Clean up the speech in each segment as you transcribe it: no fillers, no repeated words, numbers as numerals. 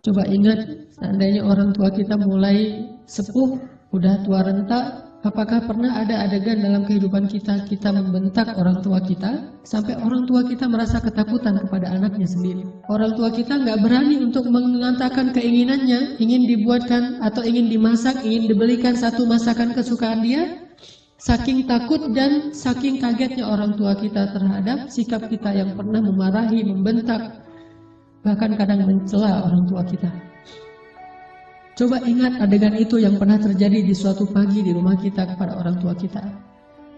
Coba ingat, seandainya orang tua kita mulai sepuh, udah tua renta, apakah pernah ada adegan dalam kehidupan kita, kita membentak orang tua kita, sampai orang tua kita merasa ketakutan kepada anaknya sendiri. Orang tua kita nggak berani untuk mengatakan keinginannya, ingin dibuatkan atau ingin dimasak, ingin dibelikan satu masakan kesukaan dia, saking takut dan saking kagetnya orang tua kita terhadap sikap kita yang pernah memarahi, membentak, bahkan kadang mencela orang tua kita. Coba ingat adegan itu yang pernah terjadi di suatu pagi di rumah kita kepada orang tua kita.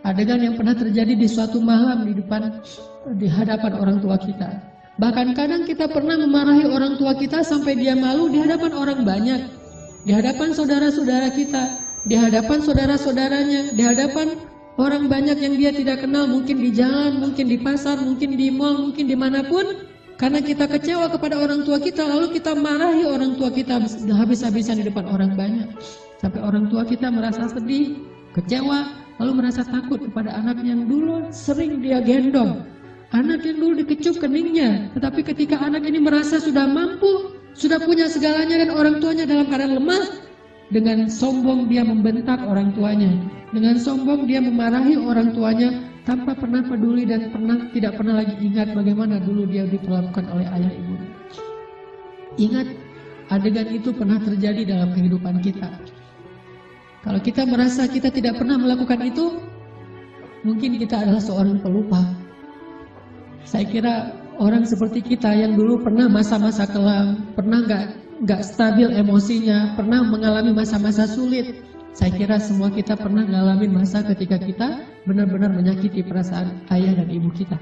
Adegan yang pernah terjadi di suatu malam di hadapan orang tua kita. Bahkan kadang kita pernah memarahi orang tua kita sampai dia malu di hadapan orang banyak. Di hadapan saudara-saudara kita, di hadapan saudara-saudaranya, di hadapan orang banyak yang dia tidak kenal, mungkin di jalan, mungkin di pasar, mungkin di mal, mungkin dimanapun. Karena kita kecewa kepada orang tua kita, lalu kita marahi orang tua kita habis-habisan di depan orang banyak. Sampai orang tua kita merasa sedih, kecewa, lalu merasa takut kepada anak yang dulu sering dia gendong. Anak yang dulu dikecup keningnya, tetapi ketika anak ini merasa sudah mampu, sudah punya segalanya dan orang tuanya dalam keadaan lemah, dengan sombong dia membentak orang tuanya. Dengan sombong dia memarahi orang tuanya, tanpa pernah peduli dan tidak pernah lagi ingat bagaimana dulu dia diperlakukan oleh ayah ibunya. Ingat, adegan itu pernah terjadi dalam kehidupan kita. Kalau kita merasa kita tidak pernah melakukan itu, mungkin kita adalah seorang pelupa. Saya kira orang seperti kita yang dulu pernah masa-masa kelam, pernah nggak stabil emosinya, pernah mengalami masa-masa sulit. Saya kira semua kita pernah ngalamin masa ketika kita benar-benar menyakiti perasaan ayah dan ibu kita.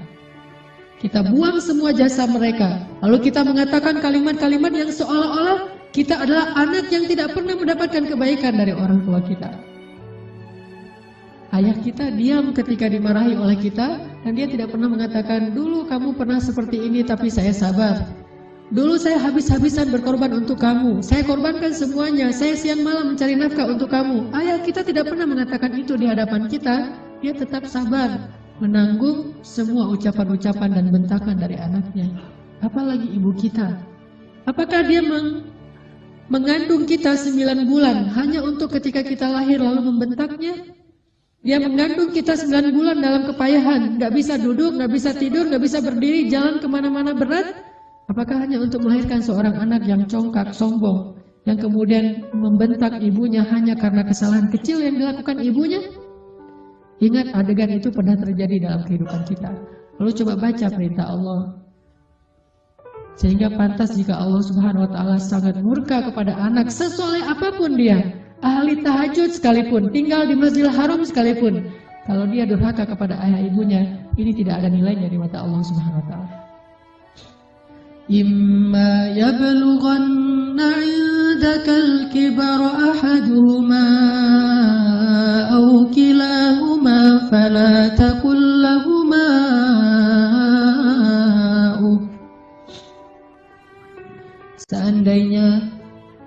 Kita buang semua jasa mereka, lalu kita mengatakan kalimat-kalimat yang seolah-olah kita adalah anak yang tidak pernah mendapatkan kebaikan dari orang tua kita. Ayah kita diam ketika dimarahi oleh kita, dan dia tidak pernah mengatakan, dulu kamu pernah seperti ini tapi saya sabar. Dulu saya habis-habisan berkorban untuk kamu, saya korbankan semuanya, saya siang malam mencari nafkah untuk kamu. Ayah kita tidak pernah mengatakan itu di hadapan kita, dia tetap sabar, menanggung semua ucapan-ucapan dan bentakan dari anaknya. Apalagi ibu kita, apakah dia mengandung kita 9 bulan hanya untuk ketika kita lahir lalu membentaknya? Dia mengandung kita 9 bulan dalam kepayahan, gak bisa duduk, gak bisa tidur, gak bisa berdiri, jalan kemana-mana berat. Apakah hanya untuk melahirkan seorang anak yang congkak, sombong, yang kemudian membentak ibunya hanya karena kesalahan kecil yang dilakukan ibunya? Ingat, adegan itu pernah terjadi dalam kehidupan kita. Lalu coba baca perintah Allah. Sehingga pantas jika Allah Subhanahu wa Ta'ala sangat murka kepada anak sesoleh apapun dia, ahli tahajud sekalipun, tinggal di Masjidil Haram sekalipun, kalau dia durhaka kepada ayah ibunya, ini tidak ada nilainya di mata Allah Subhanahu wa Ta'ala. إما يبلغن عندك الكبر أحدهما أو كلاهما فلا تقل لهما Seandainya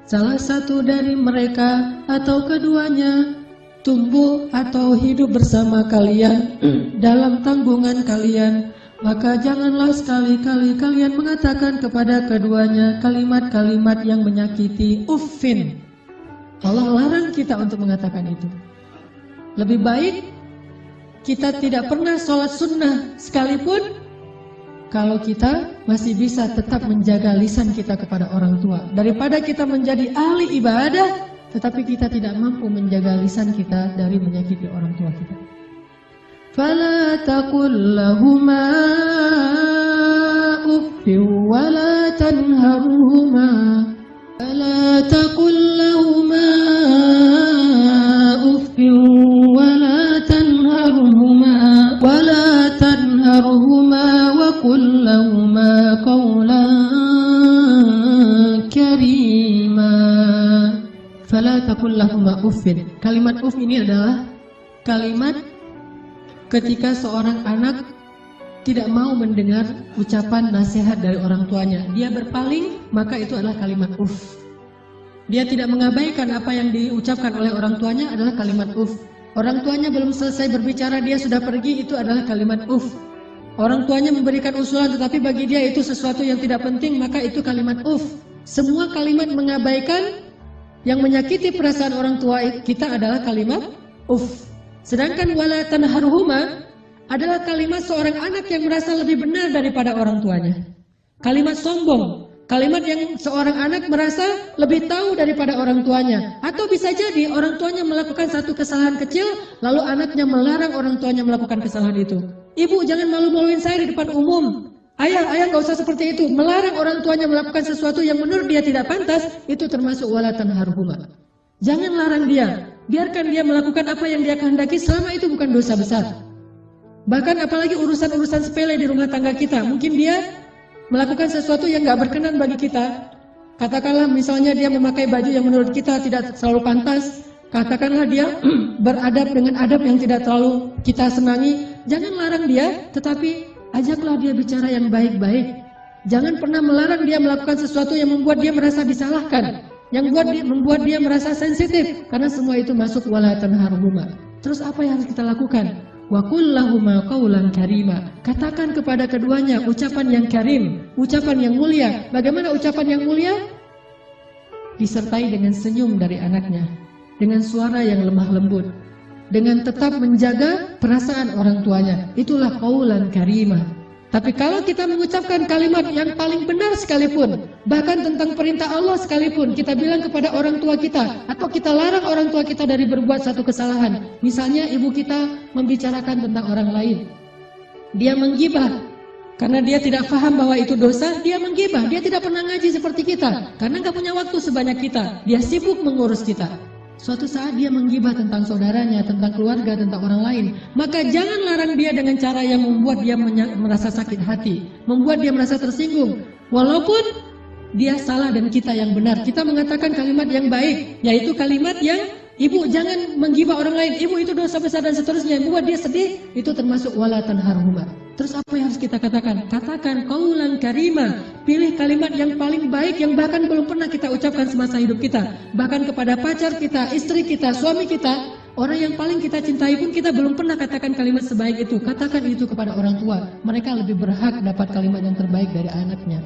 salah satu dari mereka atau keduanya tumbuh atau hidup bersama kalian dalam tanggungan kalian, maka janganlah sekali-kali kalian mengatakan kepada keduanya kalimat-kalimat yang menyakiti. Uffin. Allah larang kita untuk mengatakan itu. Lebih baik kita tidak pernah sholat sunnah sekalipun, kalau kita masih bisa tetap menjaga lisan kita kepada orang tua, daripada kita menjadi ahli ibadah tetapi kita tidak mampu menjaga lisan kita dari menyakiti orang tua kita. فلا تقل لهما أف ولا تنهرهما فلا تقل لهما أف ولا تنهرهما وقل لهما قولا كريما. فلا تقل لهما أف. Kalimat uf ini adalah kalimat ketika seorang anak tidak mau mendengar ucapan nasihat dari orang tuanya, dia berpaling, maka itu adalah kalimat uf. Dia tidak mengabaikan apa yang diucapkan oleh orang tuanya adalah kalimat uf. Orang tuanya belum selesai berbicara, dia sudah pergi, itu adalah kalimat uf. Orang tuanya memberikan usulan tetapi bagi dia itu sesuatu yang tidak penting, maka itu kalimat uf. Semua kalimat mengabaikan yang menyakiti perasaan orang tua kita adalah kalimat uff. Sedangkan wala tanharhuma adalah kalimat seorang anak yang merasa lebih benar daripada orang tuanya. Kalimat sombong, kalimat yang seorang anak merasa lebih tahu daripada orang tuanya. Atau bisa jadi orang tuanya melakukan satu kesalahan kecil, lalu anaknya melarang orang tuanya melakukan kesalahan itu. Ibu, jangan malu-maluin saya di depan umum. Ayah nggak usah seperti itu. Melarang orang tuanya melakukan sesuatu yang menurut dia tidak pantas, itu termasuk wala tanharhuma. Jangan larang dia. Biarkan dia melakukan apa yang dia kehendaki selama itu bukan dosa besar. Bahkan apalagi urusan-urusan sepele di rumah tangga kita. Mungkin dia melakukan sesuatu yang nggak berkenan bagi kita. Katakanlah misalnya dia memakai baju yang menurut kita tidak selalu pantas. Katakanlah dia beradab dengan adab yang tidak terlalu kita senangi. Jangan larang dia, tetapi ajaklah dia bicara yang baik-baik. Jangan pernah melarang dia melakukan sesuatu yang membuat dia merasa disalahkan, yang membuat dia merasa sensitif, karena semua itu masuk wala tanharhuma. Terus apa yang harus kita lakukan? Wa qul lahuma qawlan karima. Katakan kepada keduanya ucapan yang karim, ucapan yang mulia. Bagaimana ucapan yang mulia? Disertai dengan senyum dari anaknya, dengan suara yang lemah lembut, dengan tetap menjaga perasaan orang tuanya. Itulah qaulan karimah. Tapi kalau kita mengucapkan kalimat yang paling benar sekalipun, bahkan tentang perintah Allah sekalipun, kita bilang kepada orang tua kita, atau kita larang orang tua kita dari berbuat satu kesalahan. Misalnya ibu kita membicarakan tentang orang lain, dia menggibah, karena dia tidak paham bahwa itu dosa, dia menggibah. Dia tidak pernah ngaji seperti kita, karena gak punya waktu sebanyak kita. Dia sibuk mengurus kita. Suatu saat dia menggibah tentang saudaranya, tentang keluarga, tentang orang lain. Maka jangan larang dia dengan cara yang membuat dia merasa sakit hati, membuat dia merasa tersinggung. Walaupun dia salah dan kita yang benar. Kita mengatakan kalimat yang baik, yaitu kalimat yang ibu jangan menggibah orang lain, ibu itu dosa besar dan seterusnya, yang membuat dia sedih. Itu termasuk wala tanharhuma. Terus apa yang harus kita katakan? Katakan qaulan karima. Pilih kalimat yang paling baik yang bahkan belum pernah kita ucapkan semasa hidup kita. Bahkan kepada pacar kita, istri kita, suami kita, orang yang paling kita cintai pun kita belum pernah katakan kalimat sebaik itu. Katakan itu kepada orang tua. Mereka lebih berhak dapat kalimat yang terbaik dari anaknya.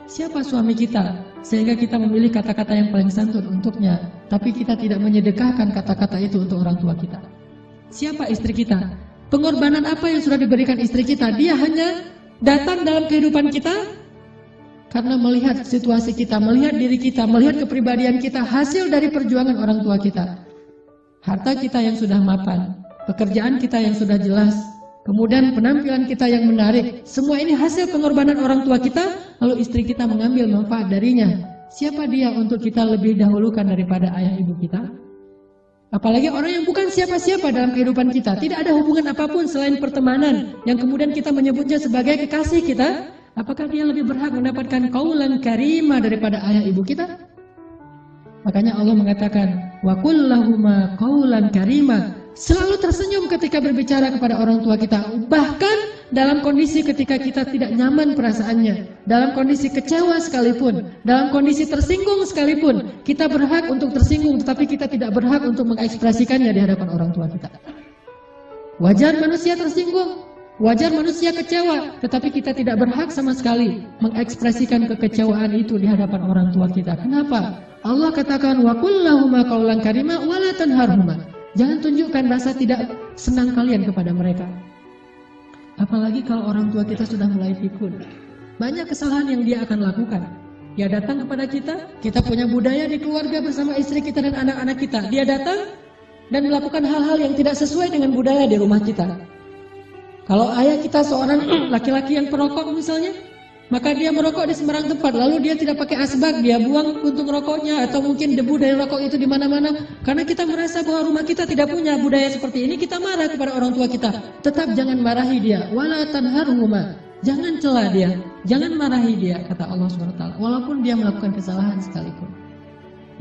Siapa suami kita? Sehingga kita memilih kata-kata yang paling santun untuknya, tapi kita tidak menyedekahkan kata-kata itu untuk orang tua kita. Siapa istri kita? Pengorbanan apa yang sudah diberikan istri kita? Dia hanya datang dalam kehidupan kita karena melihat situasi kita, melihat diri kita, melihat kepribadian kita, hasil dari perjuangan orang tua kita. Harta kita yang sudah mapan, pekerjaan kita yang sudah jelas, kemudian penampilan kita yang menarik. Semua ini hasil pengorbanan orang tua kita, lalu istri kita mengambil manfaat darinya. Siapa dia untuk kita lebih dahulukan daripada ayah ibu kita? Apalagi orang yang bukan siapa-siapa dalam kehidupan kita, tidak ada hubungan apapun selain pertemanan, yang kemudian kita menyebutnya sebagai kekasih kita. Apakah dia lebih berhak mendapatkan qaulan karimah daripada ayah ibu kita? Makanya Allah mengatakan, wa qul lahuma qaulan karimah. Selalu tersenyum ketika berbicara kepada orang tua kita, bahkan dalam kondisi ketika kita tidak nyaman perasaannya, dalam kondisi kecewa sekalipun, dalam kondisi tersinggung sekalipun, kita berhak untuk tersinggung, tetapi kita tidak berhak untuk mengekspresikannya di hadapan orang tua kita. Wajar manusia tersinggung, wajar manusia kecewa, tetapi kita tidak berhak sama sekali mengekspresikan kekecewaan itu di hadapan orang tua kita. Kenapa? Allah katakan, wa qul lahuma qaulan karimah wa la tanharhuma. Jangan tunjukkan rasa tidak senang kalian kepada mereka. Apalagi kalau orang tua kita sudah mulai pikun. Banyak kesalahan yang dia akan lakukan. Dia datang kepada kita punya budaya di keluarga bersama istri kita dan anak-anak kita. Dia datang dan melakukan hal-hal yang tidak sesuai dengan budaya di rumah kita. Kalau ayah kita seorang laki-laki yang perokok misalnya, maka dia merokok di sembarang tempat, lalu dia tidak pakai asbak, dia buang puntung rokoknya, atau mungkin debu dari rokok itu di mana-mana. Karena kita merasa bahwa rumah kita tidak punya budaya seperti ini, kita marah kepada orang tua kita. Tetap jangan marahi dia, wala tanharhuma. Jangan cela dia, jangan marahi dia, kata Allah SWT. Walaupun dia melakukan kesalahan sekalipun.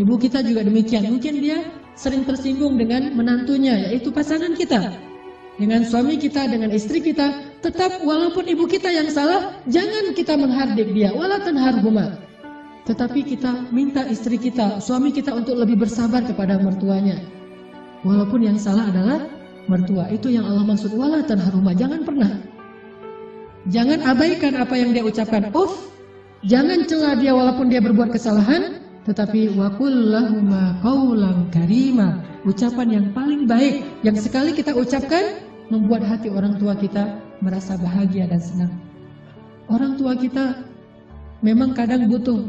Ibu kita juga demikian, mungkin dia sering tersinggung dengan menantunya, yaitu pasangan kita. Dengan suami kita, dengan istri kita, tetap walaupun ibu kita yang salah, jangan kita menghardik dia, wala tanharhuma. Tetapi kita minta istri kita, suami kita untuk lebih bersabar kepada mertuanya. Walaupun yang salah adalah mertua, itu yang Allah maksud wala tanharhuma. Jangan pernah, jangan abaikan apa yang dia ucapkan. Jangan cela dia walaupun dia berbuat kesalahan, tetapi wa qul lahuma qaulan karima, ucapan yang paling baik yang sekali kita ucapkan membuat hati orang tua kita merasa bahagia dan senang. Orang tua kita memang kadang butuh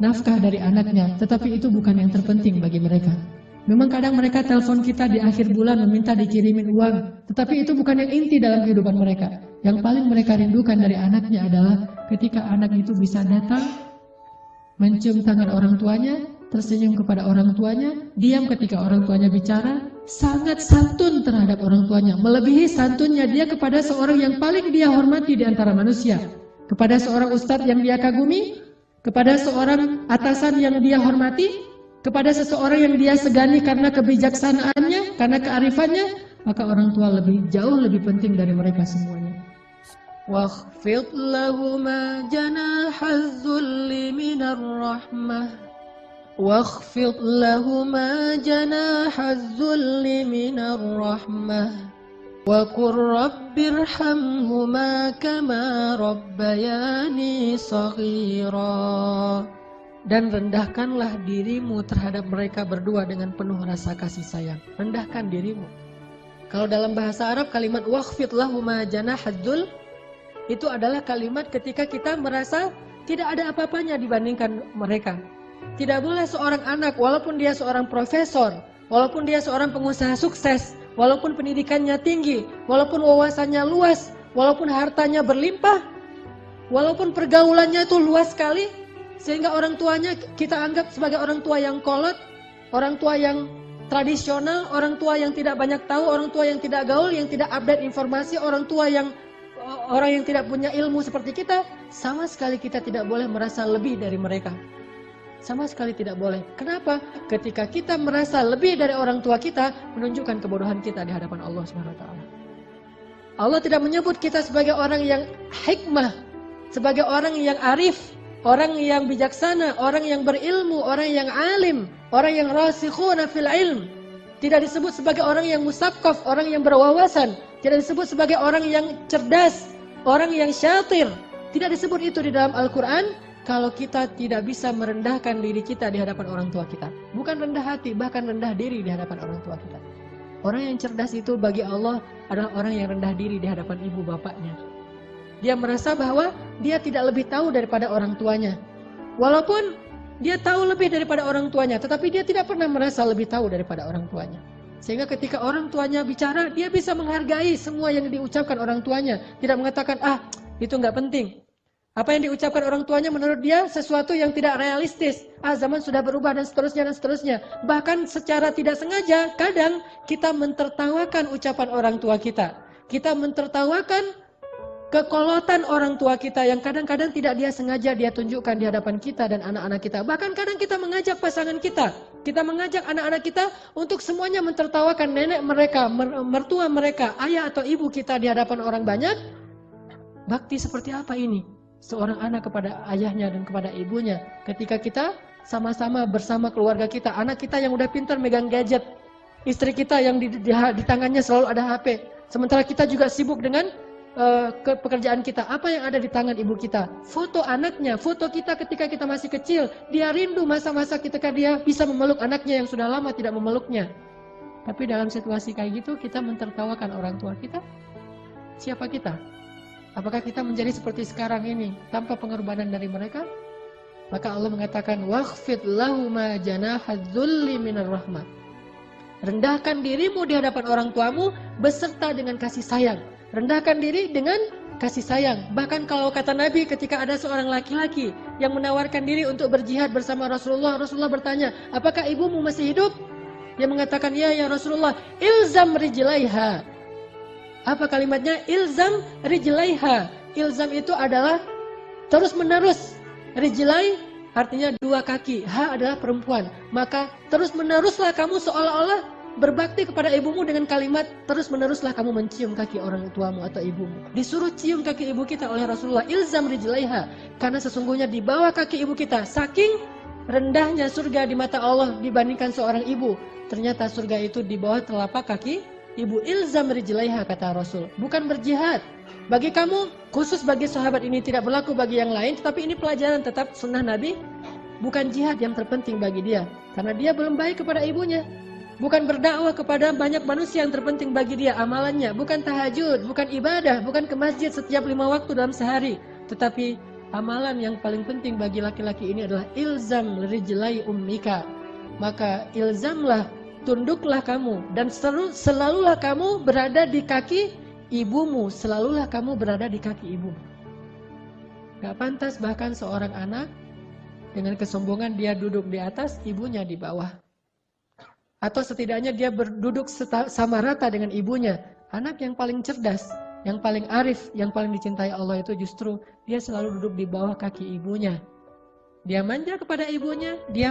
nafkah dari anaknya, tetapi itu bukan yang terpenting bagi mereka. Memang kadang mereka telepon kita di akhir bulan meminta dikirimin uang, tetapi itu bukan yang inti dalam kehidupan mereka. Yang paling mereka rindukan dari anaknya adalah ketika anak itu bisa datang, mencium tangan orang tuanya, tersenyum kepada orang tuanya, diam ketika orang tuanya bicara, sangat santun terhadap orang tuanya, melebihi santunnya dia kepada seorang yang paling dia hormati di antara manusia, kepada seorang ustadz yang dia kagumi, kepada seorang atasan yang dia hormati, kepada seseorang yang dia segani karena kebijaksanaannya, karena kearifannya, maka orang tua jauh lebih penting dari mereka semuanya. Wakhfid lahuma janahaz zulli minar rahmah. Wakhfid lahuma janahaz zulli minar rahmah. Wa qur rabbirhamhuma kama rabbayani shaghira. Dan rendahkanlah dirimu terhadap mereka berdua dengan penuh rasa kasih sayang. Rendahkan dirimu. Kalau dalam bahasa Arab kalimat wakhfid lahuma janahaz zulli itu adalah kalimat ketika kita merasa tidak ada apa-apanya dibandingkan mereka. Tidak boleh seorang anak, walaupun dia seorang profesor, walaupun dia seorang pengusaha sukses, walaupun pendidikannya tinggi, walaupun wawasannya luas, walaupun hartanya berlimpah, walaupun pergaulannya itu luas sekali, sehingga orang tuanya kita anggap sebagai orang tua yang kolot, orang tua yang tradisional, orang tua yang tidak banyak tahu, orang tua yang tidak gaul, yang tidak update informasi, orang yang tidak punya ilmu seperti kita, sama sekali kita tidak boleh merasa lebih dari mereka. Sama sekali tidak boleh. Kenapa? Ketika kita merasa lebih dari orang tua kita, menunjukkan kebodohan kita di hadapan Allah SWT. Allah tidak menyebut kita sebagai orang yang hikmah, sebagai orang yang arif, orang yang bijaksana, orang yang berilmu, orang yang alim, orang yang rasikhuna fil ilm. Tidak disebut sebagai orang yang musaqqaf, orang yang berwawasan. Tidak disebut sebagai orang yang cerdas, orang yang syatir. Tidak disebut itu di dalam Al-Quran kalau kita tidak bisa merendahkan diri kita di hadapan orang tua kita. Bukan rendah hati, bahkan rendah diri di hadapan orang tua kita. Orang yang cerdas itu bagi Allah adalah orang yang rendah diri di hadapan ibu bapaknya. Dia merasa bahwa dia tidak lebih tahu daripada orang tuanya. Walaupun dia tahu lebih daripada orang tuanya, tetapi dia tidak pernah merasa lebih tahu daripada orang tuanya. Sehingga ketika orang tuanya bicara, dia bisa menghargai semua yang diucapkan orang tuanya. Tidak mengatakan, itu nggak penting. Apa yang diucapkan orang tuanya menurut dia sesuatu yang tidak realistis. Zaman sudah berubah dan seterusnya dan seterusnya. Bahkan secara tidak sengaja, kadang kita mentertawakan ucapan orang tua kita. Kita mentertawakan kekolotan orang tua kita yang kadang-kadang tidak dia sengaja dia tunjukkan di hadapan kita dan anak-anak kita. Bahkan kadang kita mengajak pasangan kita mengajak anak-anak kita untuk semuanya mentertawakan nenek mereka, mertua mereka, ayah atau ibu kita di hadapan orang banyak. Bakti seperti apa ini? Seorang anak kepada ayahnya dan kepada ibunya. Ketika kita sama-sama bersama keluarga kita, anak kita yang udah pintar megang gadget, istri kita yang di tangannya selalu ada HP, sementara kita juga sibuk dengan pekerjaan kita. Apa yang ada di tangan ibu kita? Foto anaknya, foto kita ketika kita masih kecil. Dia rindu masa-masa ketika dia bisa memeluk anaknya yang sudah lama tidak memeluknya. Tapi dalam situasi kayak gitu kita mentertawakan orang tua kita. Siapa kita? Apakah kita menjadi seperti sekarang ini tanpa pengorbanan dari mereka? Maka Allah mengatakan wakhfid lahuma janahaz zulli minar rahmah. Rendahkan dirimu di hadapan orang tuamu beserta dengan kasih sayang. Rendahkan diri dengan kasih sayang. Bahkan kalau kata Nabi ketika ada seorang laki-laki yang menawarkan diri untuk berjihad bersama Rasulullah, Rasulullah bertanya, apakah ibumu masih hidup? Dia mengatakan, ya Rasulullah, ilzam rijlaiha. Apa kalimatnya? Ilzam rijlaiha. Ilzam itu adalah terus menerus. Rijlai artinya dua kaki. Ha adalah perempuan. Maka terus meneruslah kamu seolah-olah berbakti kepada ibumu dengan kalimat terus meneruslah kamu mencium kaki orang tuamu atau ibumu. Disuruh cium kaki ibu kita oleh Rasulullah, ilzam rijlaiha, karena sesungguhnya di bawah kaki ibu kita, saking rendahnya surga di mata Allah dibandingkan seorang ibu, ternyata surga itu di bawah telapak kaki ibu. Ilzam rijlaiha kata Rasul, bukan berjihad. Bagi kamu, khusus bagi sahabat ini tidak berlaku bagi yang lain, tetapi ini pelajaran tetap sunnah Nabi. Bukan jihad yang terpenting bagi dia, karena dia belum baik kepada ibunya. Bukan berdakwah kepada banyak manusia yang terpenting bagi dia amalannya. Bukan tahajud, bukan ibadah, bukan ke masjid setiap 5 waktu dalam sehari. Tetapi amalan yang paling penting bagi laki-laki ini adalah ilzam rijlai ummika. Maka ilzamlah, tunduklah kamu, dan selalulah kamu berada di kaki ibumu. Selalulah kamu berada di kaki ibumu. Gak pantas bahkan seorang anak dengan kesombongan dia duduk di atas, ibunya di bawah. Atau setidaknya dia berduduk sama rata dengan ibunya. Anak yang paling cerdas, yang paling arif, yang paling dicintai Allah itu justru dia selalu duduk di bawah kaki ibunya. Dia manja kepada ibunya, dia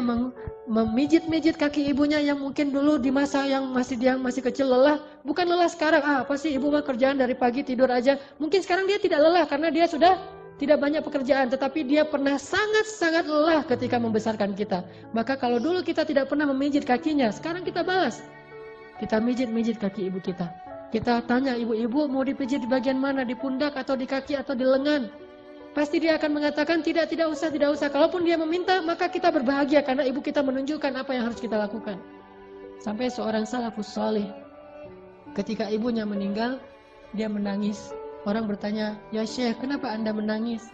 memijit-mijit kaki ibunya yang mungkin dulu di masa yang masih kecil lelah. Bukan lelah sekarang, apa sih ibu mah kerjaan dari pagi tidur aja. Mungkin sekarang dia tidak lelah karena dia sudah tidak banyak pekerjaan, tetapi dia pernah sangat-sangat lelah ketika membesarkan kita. Maka kalau dulu kita tidak pernah memijit kakinya, sekarang kita balas. Kita mijit-mijit kaki ibu kita. Kita tanya ibu-ibu mau dipijit di bagian mana, di pundak atau di kaki atau di lengan. Pasti dia akan mengatakan tidak usah. Kalaupun dia meminta, maka kita berbahagia karena ibu kita menunjukkan apa yang harus kita lakukan. Sampai seorang salafus salih, ketika ibunya meninggal, dia menangis. Orang bertanya, ya Syekh, kenapa Anda menangis?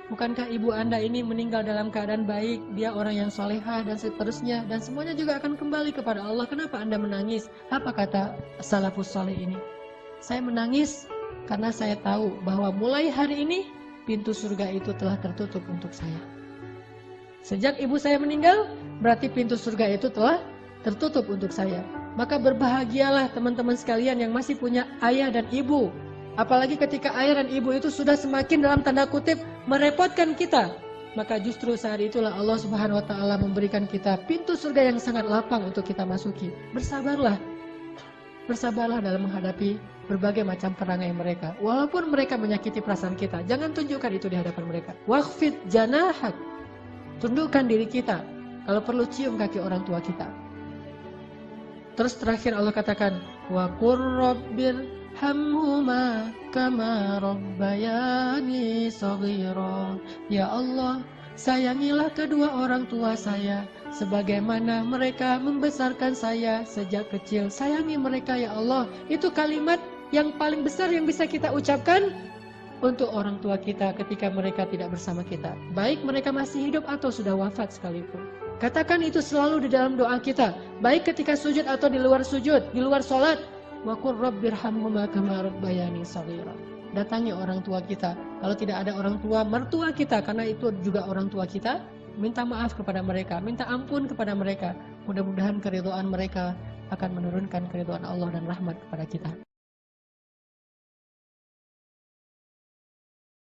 Bukankah ibu Anda ini meninggal dalam keadaan baik, dia orang yang solehah dan seterusnya, dan semuanya juga akan kembali kepada Allah, kenapa Anda menangis? Apa kata salafus salih ini? Saya menangis karena saya tahu bahwa mulai hari ini, pintu surga itu telah tertutup untuk saya. Sejak ibu saya meninggal, berarti pintu surga itu telah tertutup untuk saya. Maka berbahagialah teman-teman sekalian yang masih punya ayah dan ibu. Apalagi ketika ayah dan ibu itu sudah semakin dalam tanda kutip merepotkan kita. Maka justru saat itulah Allah Subhanahu wa ta'ala memberikan kita pintu surga yang sangat lapang untuk kita masuki. Bersabarlah. Bersabarlah dalam menghadapi berbagai macam perangai mereka. Walaupun mereka menyakiti perasaan kita, jangan tunjukkan itu di hadapan mereka. Waqfid janahak. Tundukkan diri kita. Kalau perlu cium kaki orang tua kita. Terus terakhir Allah katakan, wa qur rabbir hamhuma kama rabbayani shaghira. Ya Allah, sayangilah kedua orang tua saya sebagaimana mereka membesarkan saya sejak kecil. Sayangi mereka ya Allah. Itu kalimat yang paling besar yang bisa kita ucapkan untuk orang tua kita ketika mereka tidak bersama kita. Baik mereka masih hidup atau sudah wafat sekalipun. Katakan itu selalu di dalam doa kita. Baik ketika sujud atau di luar sujud, di luar sholat. Wa qur rabbirhamhuma kama rabbayani shaghira. Datangi orang tua kita. Kalau tidak ada orang tua, mertua kita, karena itu juga orang tua kita, minta maaf kepada mereka, minta ampun kepada mereka. Mudah-mudahan keridhaan mereka akan menurunkan keridhaan Allah dan rahmat kepada kita.